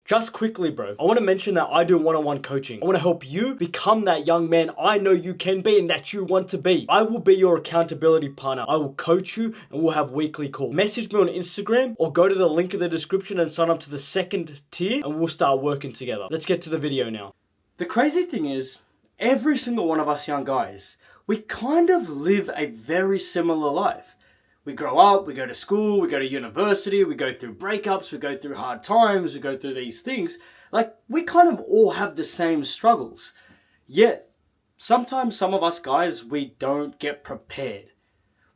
Just quickly, bro, I want to mention that I do one-on-one coaching. I want to help you become that young man I know you can be and that you want to be. I will be your accountability partner. I will coach you and we'll have weekly calls. Message me on Instagram or go to the link in the description and sign up to the second tier and we'll start working together. Let's get to the video now. The crazy thing is, every single one of us young guys, we kind of live a very similar life. We grow up, we go to school, we go to university, we go through breakups, we go through hard times, we go through these things. Like, we kind of all have the same struggles. Yet, sometimes some of us guys, we don't get prepared.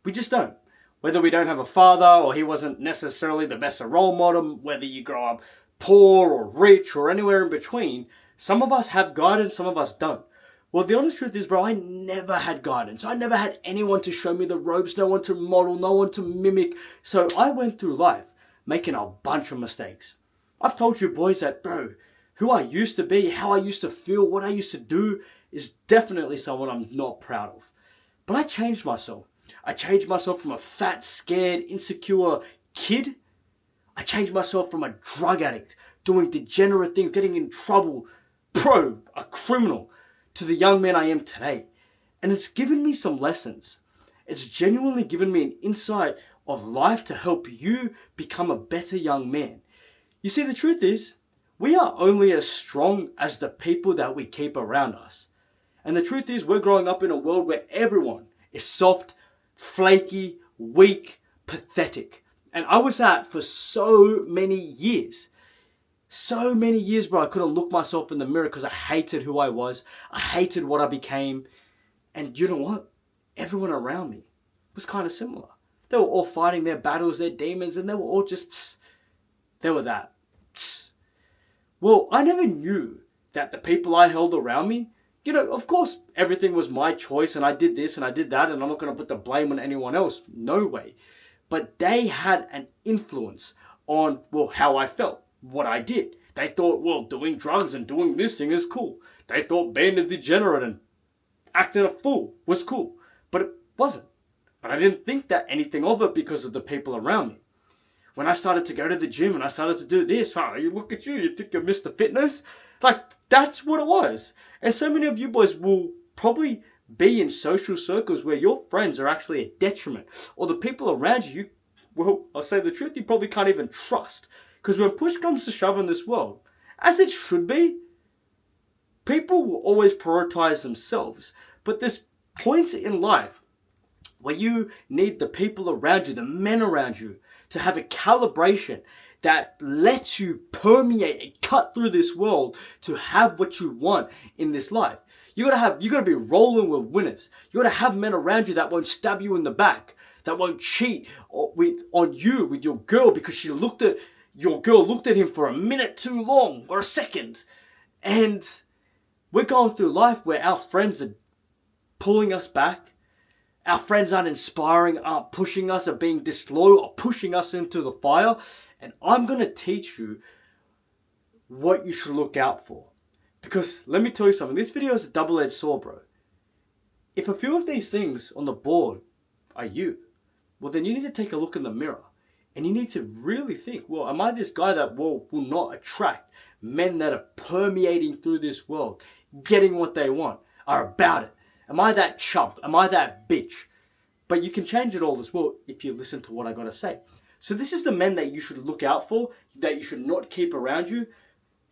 We just don't. Whether we don't have a father or he wasn't necessarily the best role model, whether you grow up poor or rich or anywhere in between, some of us have guidance, some of us don't. Well, the honest truth is, bro, I never had guidance. I never had anyone to show me the ropes, no one to model, no one to mimic. So I went through life making a bunch of mistakes. I've told you boys that, bro, who I used to be, how I used to feel, what I used to do is definitely someone I'm not proud of. But I changed myself. I changed myself from a fat, scared, insecure kid. I changed myself from a drug addict, doing degenerate things, getting in trouble, a criminal, to the young man I am today. And it's given me some lessons. It's genuinely given me an insight of life to help you become a better young man. You see, the truth is, we are only as strong as the people that we keep around us. And the truth is, we're growing up in a world where everyone is soft, flaky, weak, pathetic. And I was that for so many years. So many years, bro, I couldn't look myself in the mirror because I hated who I was. I hated what I became. And you know what? Everyone around me was kind of similar. They were all fighting their battles, their demons, and they were all just, they were that. Well, I never knew that the people I held around me, you know, of course, everything was my choice and I did this and I did that and I'm not going to put the blame on anyone else. No way. But they had an influence on, well, how I felt. What I did. They thought, well, doing drugs and doing this thing is cool. They thought being a degenerate and acting a fool was cool. But it wasn't. But I didn't think that anything of it because of the people around me. When I started to go to the gym and I started to do this, you look at you, you think you're Mr. Fitness? Like, that's what it was. And so many of you boys will probably be in social circles where your friends are actually a detriment. Or the people around you, well, I'll say the truth, you probably can't even trust. Because when push comes to shove in this world, as it should be, people will always prioritize themselves. But there's points in life where you need the people around you, the men around you, to have a calibration that lets you permeate and cut through this world to have what you want in this life. You gotta be rolling with winners. You gotta have men around you that won't stab you in the back, that won't cheat on you with your girl because your girl looked at him for a minute too long or a second. And we're going through life where our friends are pulling us back. Our friends aren't inspiring, aren't pushing us, are being disloyal, or pushing us into the fire. And I'm going to teach you what you should look out for. Because let me tell you something, this video is a double-edged sword, bro. If a few of these things on the board are you, well then you need to take a look in the mirror. And you need to really think, well, am I this guy that will not attract men that are permeating through this world, getting what they want, are about it? Am I that chump? Am I that bitch? But you can change it all as well if you listen to what I got to say. So this is the men that you should look out for, that you should not keep around you.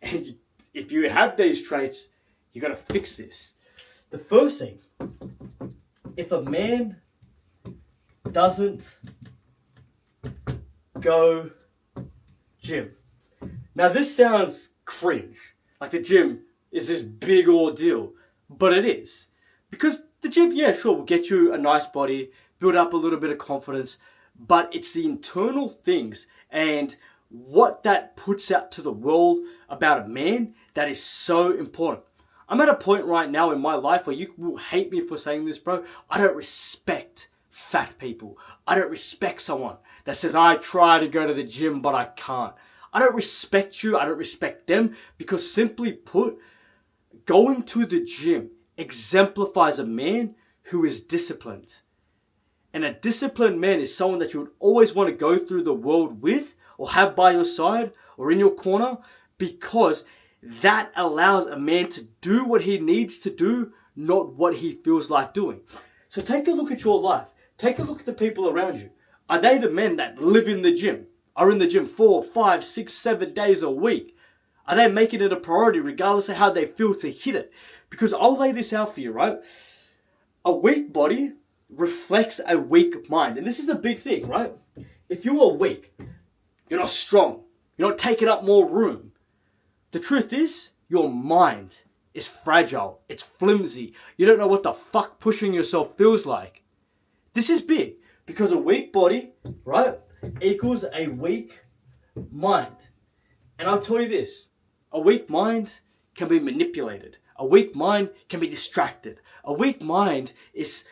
And if you have these traits, you got to fix this. The first thing, if a man doesn't go gym. Now this sounds cringe, like the gym is this big ordeal, but it is. Because the gym, yeah, sure, will get you a nice body, build up a little bit of confidence, but it's the internal things and what that puts out to the world about a man that is so important. I'm at a point right now in my life where you will hate me for saying this, bro. I don't respect fat people. I don't respect someone that says, I try to go to the gym, but I can't. I don't respect you. I don't respect them because simply put, going to the gym exemplifies a man who is disciplined. And a disciplined man is someone that you would always want to go through the world with or have by your side or in your corner because that allows a man to do what he needs to do, not what he feels like doing. So take a look at your life. Take a look at the people around you. Are they the men that live in the gym, are in the gym 4, 5, 6, 7 days a week? Are they making it a priority regardless of how they feel to hit it? Because I'll lay this out for you, right? A weak body reflects a weak mind. And this is a big thing, right? If you are weak, you're not strong, you're not taking up more room. The truth is, your mind is fragile, it's flimsy. You don't know what the fuck pushing yourself feels like. This is big because a weak body, right, equals a weak mind. And I'll tell you this, a weak mind can be manipulated. A weak mind can be distracted. A weak mind is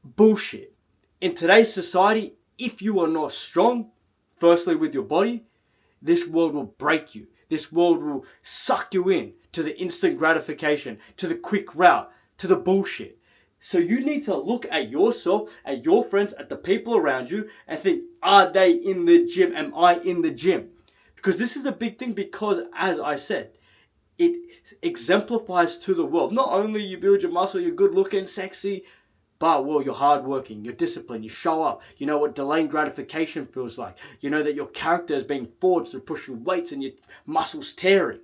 bullshit. In today's society, if you are not strong, firstly with your body, this world will break you. This world will suck you in to the instant gratification, to the quick route, to the bullshit. So you need to look at yourself, at your friends, at the people around you and think, are they in the gym? Am I in the gym? Because this is the big thing, because as I said, it exemplifies to the world. Not only you build your muscle, you're good looking, sexy, but well, you're hardworking, you're disciplined, you show up, you know what delaying gratification feels like. You know that your character is being forged through pushing weights and your muscles tearing.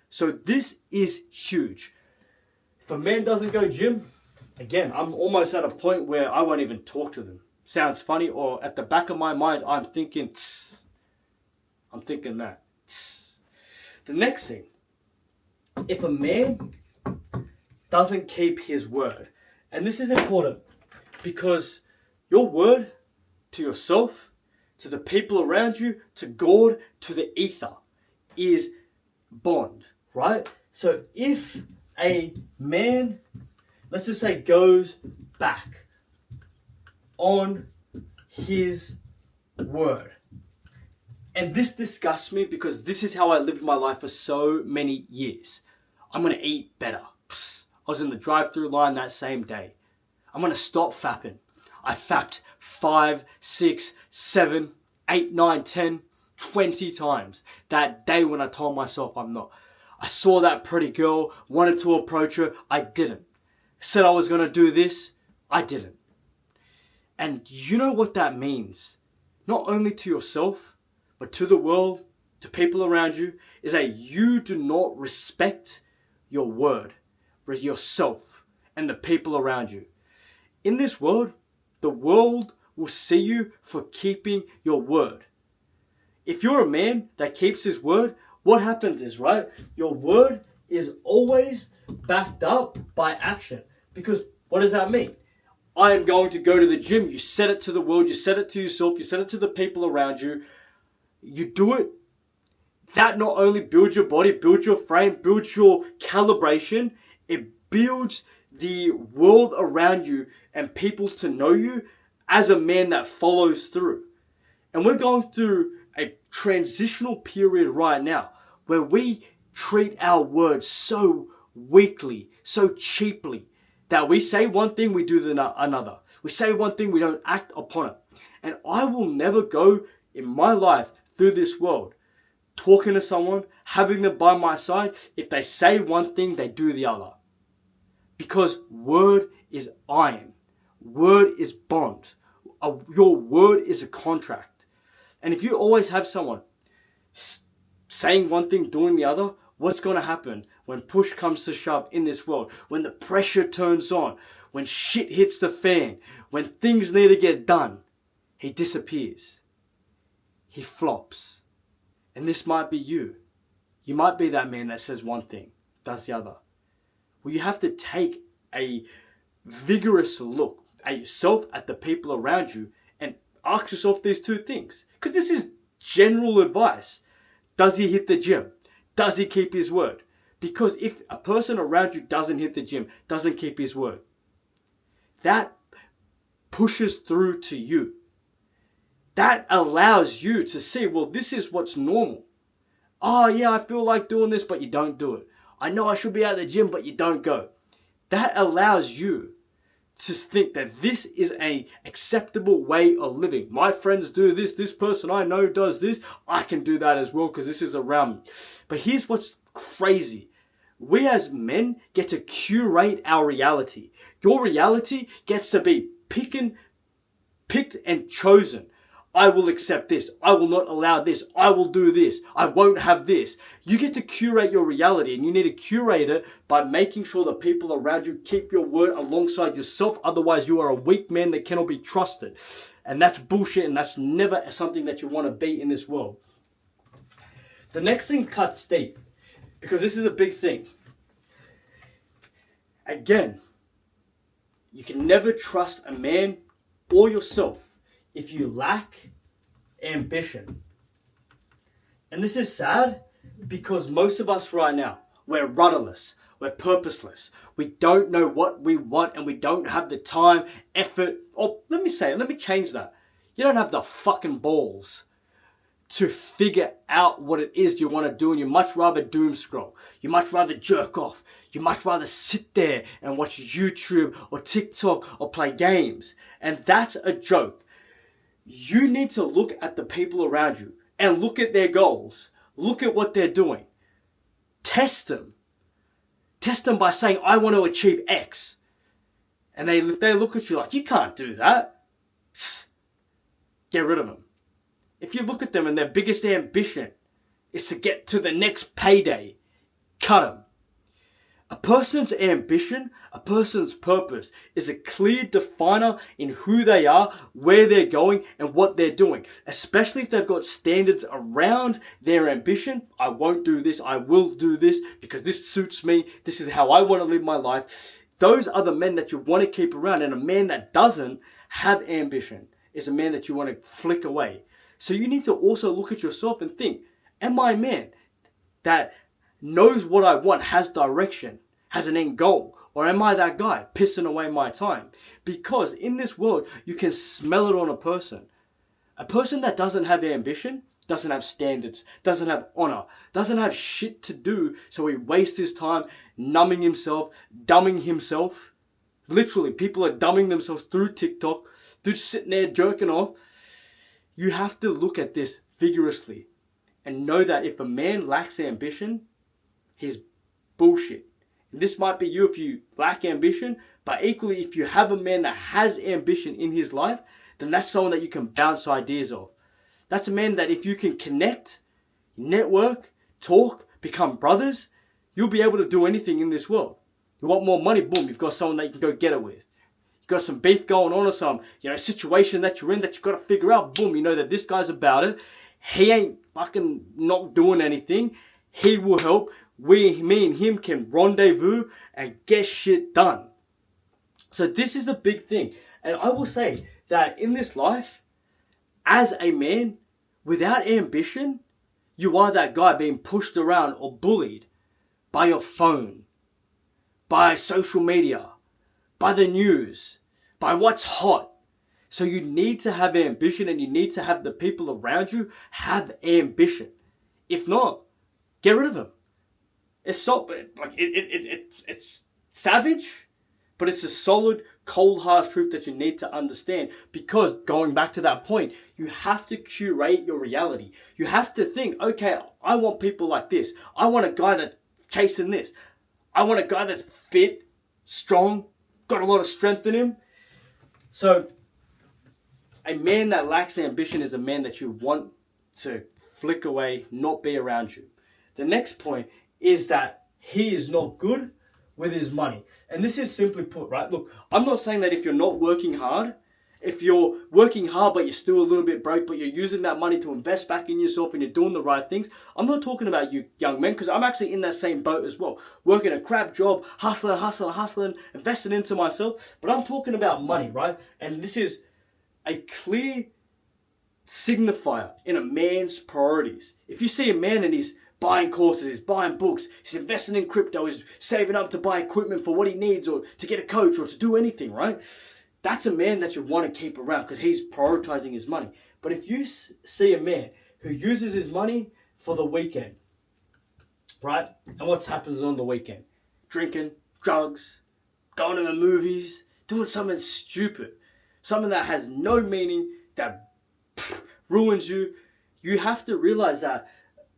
So this is huge. If a man doesn't go gym, again, I'm almost at a point where I won't even talk to them. Sounds funny, or at the back of my mind, I'm thinking that. The next thing, if a man doesn't keep his word, and this is important because your word to yourself, to the people around you, to God, to the ether is bond, right? So if a man, let's just say, goes back on his word, and this disgusts me because this is how I lived my life for so many years. I'm going to eat better. I was in the drive-through line that same day. I'm going to stop fapping. I fapped 5, 6, 7, 8, 9, 10, 20 times that day when I told myself I'm not. I saw that pretty girl, wanted to approach her, I didn't. Said I was going to do this, I didn't. And you know what that means? Not only to yourself, but to the world, to people around you, is that you do not respect your word, yourself, and the people around you. In this world, the world will see you for keeping your word. If you're a man that keeps his word, what happens is, right, your word is always backed up by action. Because what does that mean? I am going to go to the gym. You said it to the world, you said it to yourself, you said it to the people around you. You do it. That not only builds your body, builds your frame, builds your calibration, it builds the world around you and people to know you as a man that follows through. And we're going through a transitional period right now where we treat our words so weakly, so cheaply, that we say one thing, we do another. We say one thing, we don't act upon it. And I will never go in my life through this world talking to someone, having them by my side, if they say one thing, they do the other. Because word is iron. Word is bond. Your word is a contract. And if you always have someone saying one thing, doing the other, what's going to happen when push comes to shove in this world? When the pressure turns on, when shit hits the fan, when things need to get done, he disappears. He flops. And this might be you. You might be that man that says one thing, does the other. Well, you have to take a vigorous look at yourself, at the people around you, and ask yourself these two things. Because this is general advice. Does he hit the gym? Does he keep his word? Because if a person around you doesn't hit the gym, doesn't keep his word, that pushes through to you. That allows you to see, well, this is what's normal. Oh yeah, I feel like doing this, but you don't do it. I know I should be at the gym, but you don't go. That allows you to think that this is an acceptable way of living. My friends do this, this person I know does this, I can do that as well because this is around me. But here's what's crazy. We as men get to curate our reality. Your reality gets to be picked and chosen. I will accept this. I will not allow this. I will do this. I won't have this. You get to curate your reality, and you need to curate it by making sure the people around you keep your word alongside yourself. Otherwise, you are a weak man that cannot be trusted. And that's bullshit, and that's never something that you want to be in this world. The next thing cuts deep, because this is a big thing. Again, you can never trust a man or yourself if you lack ambition. And this is sad because most of us right now, we're rudderless, we're purposeless. We don't know what we want and we don't have the time, effort, or let me change that. You don't have the fucking balls to figure out what it is you want to do, and you much rather doom scroll. You much rather jerk off. You much rather sit there and watch YouTube or TikTok or play games. And that's a joke. You need to look at the people around you and look at their goals. Look at what they're doing. Test them. Test them by saying, I want to achieve X. And they look at you like, you can't do that. Get rid of them. If you look at them and their biggest ambition is to get to the next payday, cut them. A person's ambition, a person's purpose is a clear definer in who they are, where they're going, and what they're doing. Especially if they've got standards around their ambition. I won't do this, I will do this because this suits me. This is how I want to live my life. Those are the men that you want to keep around. And a man that doesn't have ambition is a man that you want to flick away. So you need to also look at yourself and think, am I a man that knows what I want, has direction, has an end goal? Or am I that guy pissing away my time? Because in this world, you can smell it on a person. A person that doesn't have ambition, doesn't have standards, doesn't have honor, doesn't have shit to do, so he wastes his time numbing himself, dumbing himself. Literally, people are dumbing themselves through TikTok, through sitting there jerking off. You have to look at this vigorously and know that if a man lacks ambition, he's bullshit. And this might be you if you lack ambition, but equally if you have a man that has ambition in his life, then that's someone that you can bounce ideas off. That's a man that if you can connect, network, talk, become brothers, you'll be able to do anything in this world. You want more money? Boom, you've got someone that you can go get it with. Got some beef going on or some, situation that you're in that you've got to figure out. Boom, you know that this guy's about it. He ain't fucking not doing anything. He will help. Me and him can rendezvous and get shit done. So this is the big thing. And I will say that in this life, as a man, without ambition, you are that guy being pushed around or bullied by your phone, by social media, by the news, by what's hot. So you need to have ambition, and you need to have the people around you have ambition. If not, get rid of them. It's savage, but it's a solid, cold, hard truth that you need to understand. Because going back to that point, you have to curate your reality. You have to think, okay, I want people like this. I want a guy that's chasing this. I want a guy that's fit, strong, got a lot of strength in him. So a man that lacks ambition is a man that you want to flick away, not be around you. The next point is that he is not good with his money. And this is simply put, right? Look, I'm not saying that if you're not working hard, if you're working hard but you're still a little bit broke, but you're using that money to invest back in yourself and you're doing the right things, I'm not talking about you young men, because I'm actually in that same boat as well. Working a crap job, hustling, investing into myself. But I'm talking about money, right? And this is a clear signifier in a man's priorities. If you see a man and he's buying courses, he's buying books, he's investing in crypto, he's saving up to buy equipment for what he needs or to get a coach or to do anything, right? That's a man that you want to keep around because he's prioritizing his money. But if you see a man who uses his money for the weekend, right? And what happens on the weekend? Drinking, drugs, going to the movies, doing something stupid, something that has no meaning, that ruins you. You have to realize that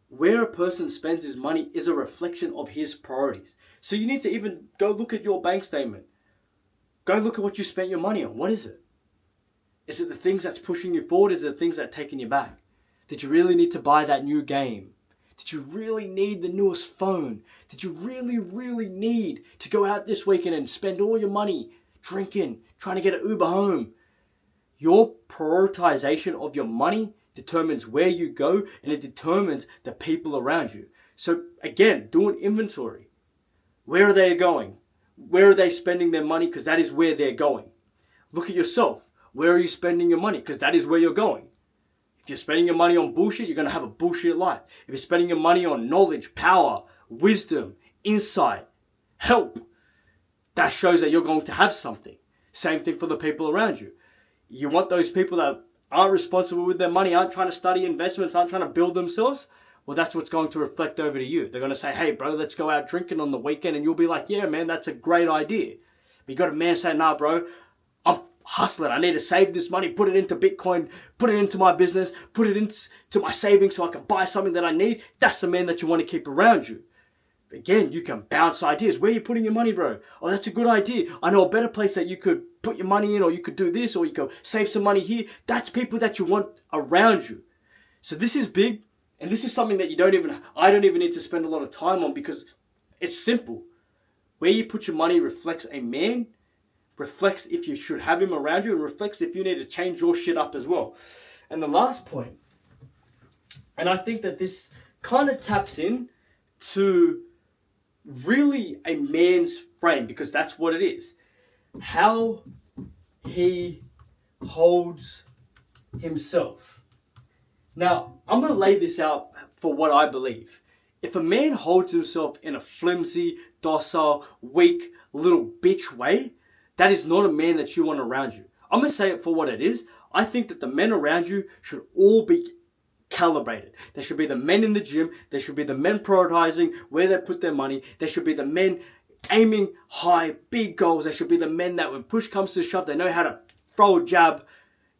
where a person spends his money is a reflection of his priorities. So you need to even go look at your bank statement. Go look at what you spent your money on. What is it? Is it the things that's pushing you forward? Is it the things that are taking you back? Did you really need to buy that new game? Did you really need the newest phone? Did you really need to go out this weekend and spend all your money drinking, trying to get an Uber home? Your prioritization of your money determines where you go, and it determines the people around you. So again, do an inventory. Where are they going? Where are they spending their money? Because that is where they're going. Look at yourself. Where are you spending your money? Because that is where you're going. If you're spending your money on bullshit, you're going to have a bullshit life. If you're spending your money on knowledge, power, wisdom, insight, help, that shows that you're going to have something. Same thing for the people around you. You want those people that aren't responsible with their money, aren't trying to study investments, aren't trying to build themselves. Well, that's what's going to reflect over to you. They're going to say, hey, bro, let's go out drinking on the weekend. And you'll be like, yeah, man, that's a great idea. But you got a man saying, nah, bro, I'm hustling. I need to save this money, put it into Bitcoin, put it into my business, put it into my savings so I can buy something that I need. That's the man that you want to keep around you. Again, you can bounce ideas. Where are you putting your money, bro? Oh, that's a good idea. I know a better place that you could put your money in, or you could do this, or you could save some money here. That's people that you want around you. So this is big, and this is something that I don't even need to spend a lot of time on, because it's simple. Where you put your money reflects a man, reflects if you should have him around you, and reflects if you need to change your shit up as well. And the last point, and I think that this kind of taps in to really a man's frame, because that's what it is. How he holds himself. Now, I'm going to lay this out for what I believe. If a man holds himself in a flimsy, docile, weak, little bitch way, that is not a man that you want around you. I'm going to say it for what it is. I think that the men around you should all be calibrated. There should be the men in the gym. There should be the men prioritizing where they put their money. There should be the men aiming high, big goals. There should be the men that when push comes to shove, they know how to throw a jab.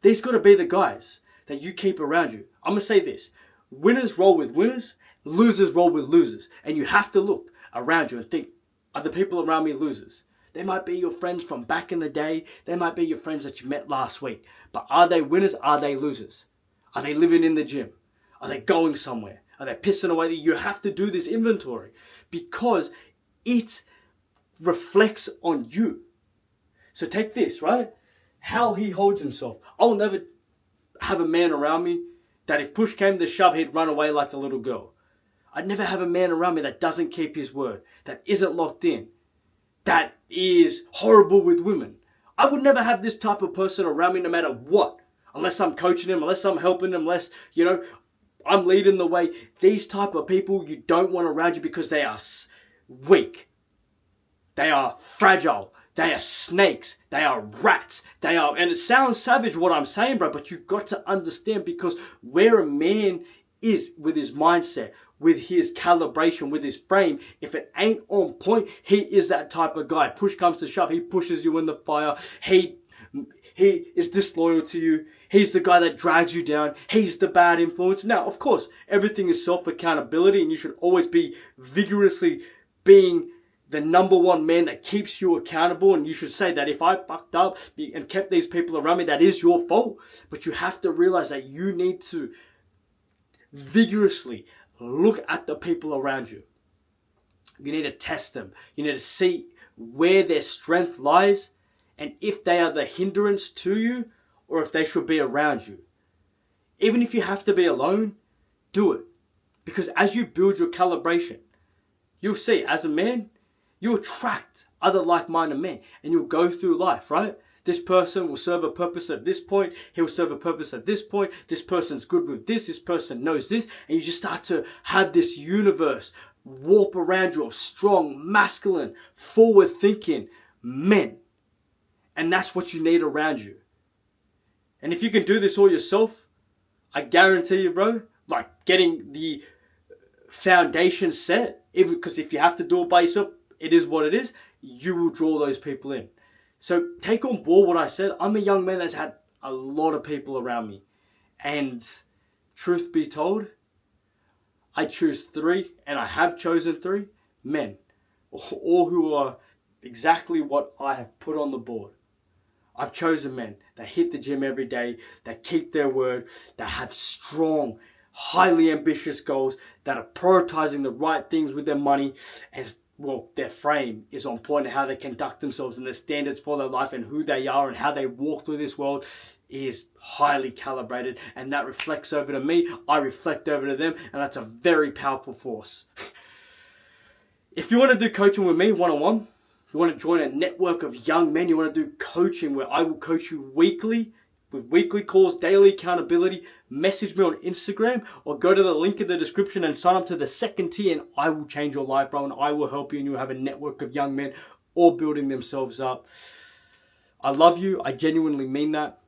These got to be the guys that you keep around you. I'm going to say this. Winners roll with winners. Losers roll with losers. And you have to look around you and think, are the people around me losers? They might be your friends from back in the day. They might be your friends that you met last week. But are they winners? Are they losers? Are they living in the gym? Are they going somewhere? Are they pissing away? You have to do this inventory because it reflects on you. So take this, right? How he holds himself. I'll never have a man around me that if push came to shove, he'd run away like a little girl. I'd never have a man around me that doesn't keep his word, that isn't locked in, that is horrible with women. I would never have this type of person around me no matter what. Unless I'm coaching him, unless I'm helping him, unless, I'm leading the way. These type of people you don't want around you because they are weak. They are fragile. They are snakes. They are rats. And it sounds savage what I'm saying, bro, but you've got to understand, because where a man is with his mindset, with his calibration, with his frame, if it ain't on point, he is that type of guy. Push comes to shove, he pushes you in the fire. He is disloyal to you. He's the guy that drags you down. He's the bad influence. Now, of course, everything is self-accountability, and you should always be vigorously being the number one man that keeps you accountable. And you should say that if I fucked up and kept these people around me, that is your fault. But you have to realize that you need to vigorously look at the people around you. You need to test them. You need to see where their strength lies, and if they are the hindrance to you, or if they should be around you. Even if you have to be alone, do it. Because as you build your calibration, you'll see, as a man, you attract other like-minded men, and you'll go through life, right? This person will serve a purpose at this point. He'll serve a purpose at this point. This person's good with this. This person knows this. And you just start to have this universe warp around you of strong, masculine, forward-thinking men. And that's what you need around you. And if you can do this all yourself, I guarantee you, bro, like getting the foundation set, even because if you have to do it by yourself, it is what it is, you will draw those people in. So take on board what I said. I'm a young man that's had a lot of people around me. And truth be told, I choose 3, and I have chosen 3 men, all who are exactly what I have put on the board. I've chosen men that hit the gym every day, that keep their word, that have strong, highly ambitious goals, that are prioritizing the right things with their money, and well, their frame is on point, and how they conduct themselves and their standards for their life and who they are and how they walk through this world is highly calibrated, and that reflects over to me. I reflect over to them, and that's a very powerful force. If you want to do coaching with me one-on-one, you want to join a network of young men, you want to do coaching where I will coach you weekly, with weekly calls, daily accountability, message me on Instagram or go to the link in the description and sign up to the second tier, and I will change your life, bro, and I will help you, and you'll have a network of young men all building themselves up. I love you. I genuinely mean that.